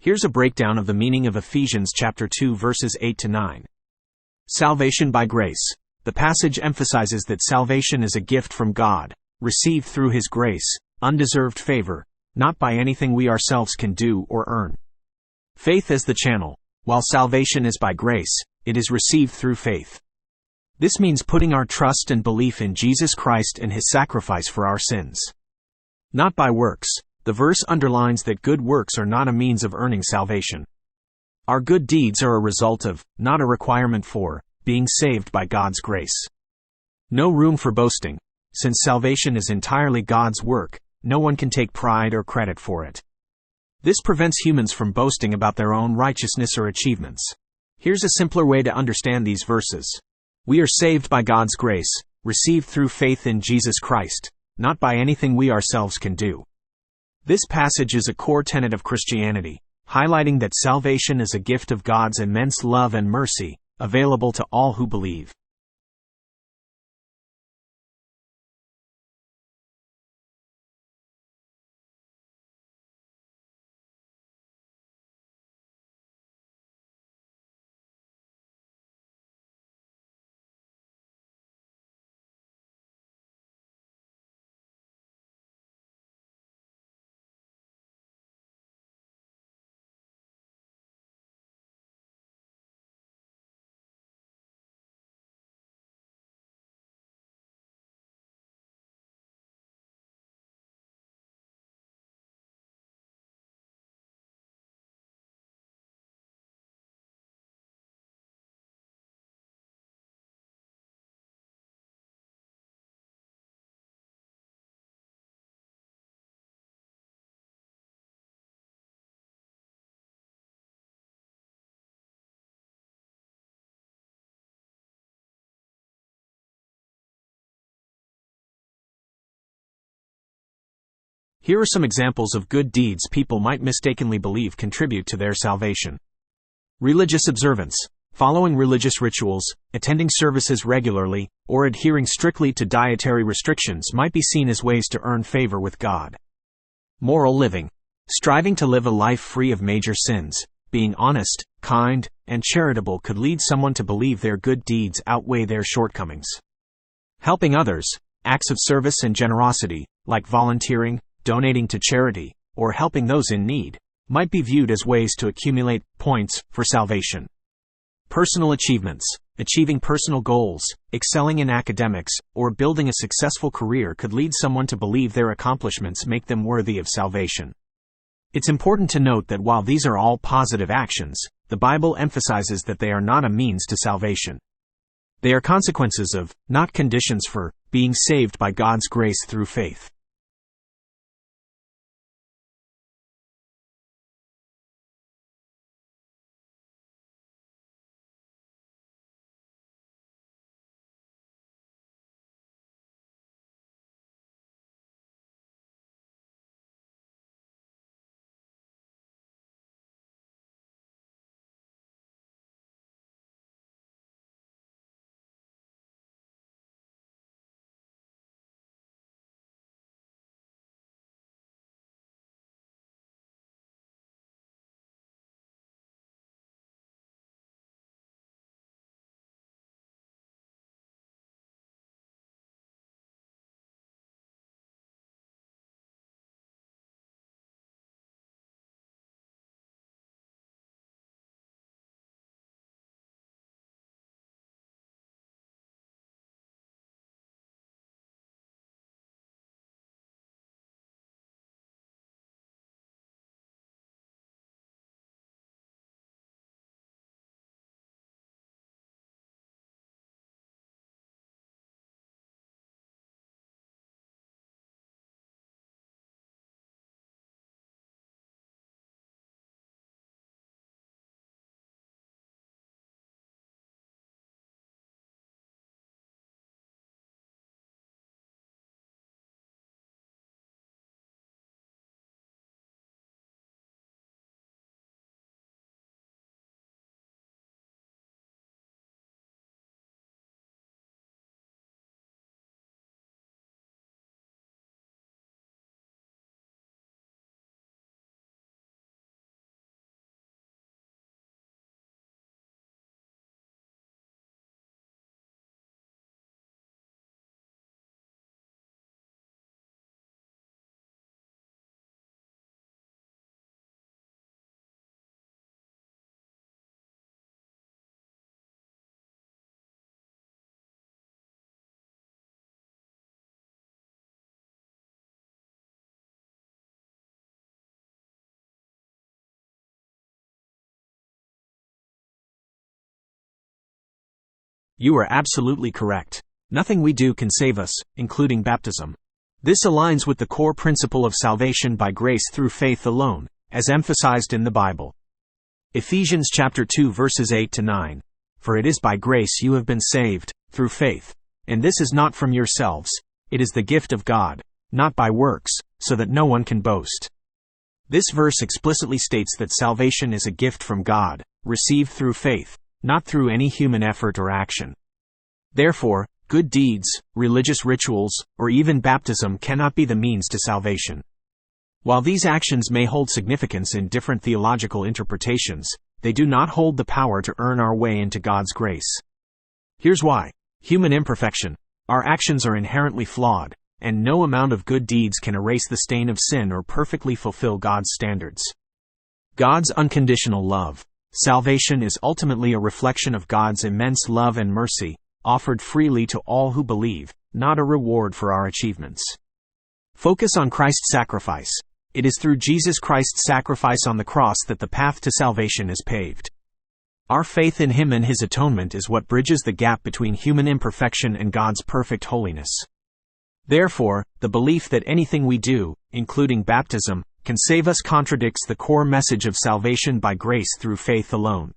Here's a breakdown of the meaning of Ephesians chapter 2 verses 8 to 9. Salvation by grace. The passage emphasizes that salvation is a gift from God, received through His grace, undeserved favor, not by anything we ourselves can do or earn. Faith as the channel. While salvation is by grace, it is received through faith. This means putting our trust and belief in Jesus Christ and His sacrifice for our sins. Not by works. The verse underlines that good works are not a means of earning salvation. Our good deeds are a result of, not a requirement for, being saved by God's grace. No room for boasting. Since salvation is entirely God's work, no one can take pride or credit for it. This prevents humans from boasting about their own righteousness or achievements. Here's a simpler way to understand these verses. We are saved by God's grace, received through faith in Jesus Christ, not by anything we ourselves can do. This passage is a core tenet of Christianity, highlighting that salvation is a gift of God's immense love and mercy, available to all who believe. Here are some examples of good deeds people might mistakenly believe contribute to their salvation. Religious observance. Following religious rituals, attending services regularly, or adhering strictly to dietary restrictions might be seen as ways to earn favor with God. Moral living. Striving to live a life free of major sins, being honest, kind, and charitable could lead someone to believe their good deeds outweigh their shortcomings. Helping others. Acts of service and generosity, like volunteering, donating to charity, or helping those in need, might be viewed as ways to accumulate points for salvation. Personal achievements. Achieving personal goals, excelling in academics, or building a successful career could lead someone to believe their accomplishments make them worthy of salvation. It's important to note that while these are all positive actions, the Bible emphasizes that they are not a means to salvation. They are consequences of, not conditions for, being saved by God's grace through faith. You are absolutely correct. Nothing we do can save us, including baptism. This aligns with the core principle of salvation by grace through faith alone, as emphasized in the Bible. Ephesians chapter 2 verses 8 to 9. For it is by grace you have been saved, through faith. And this is not from yourselves, it is the gift of God, not by works, so that no one can boast. This verse explicitly states that salvation is a gift from God, received through faith, not through any human effort or action. Therefore, good deeds, religious rituals, or even baptism cannot be the means to salvation. While these actions may hold significance in different theological interpretations, they do not hold the power to earn our way into God's grace. Here's why. Human imperfection. Our actions are inherently flawed, and no amount of good deeds can erase the stain of sin or perfectly fulfill God's standards. God's unconditional love. Salvation is ultimately a reflection of God's immense love and mercy, offered freely to all who believe, not a reward for our achievements. Focus on Christ's sacrifice. It is through Jesus Christ's sacrifice on the cross that the path to salvation is paved. Our faith in Him and His atonement is what bridges the gap between human imperfection and God's perfect holiness. Therefore, the belief that anything we do, including baptism, can save us contradicts the core message of salvation by grace through faith alone.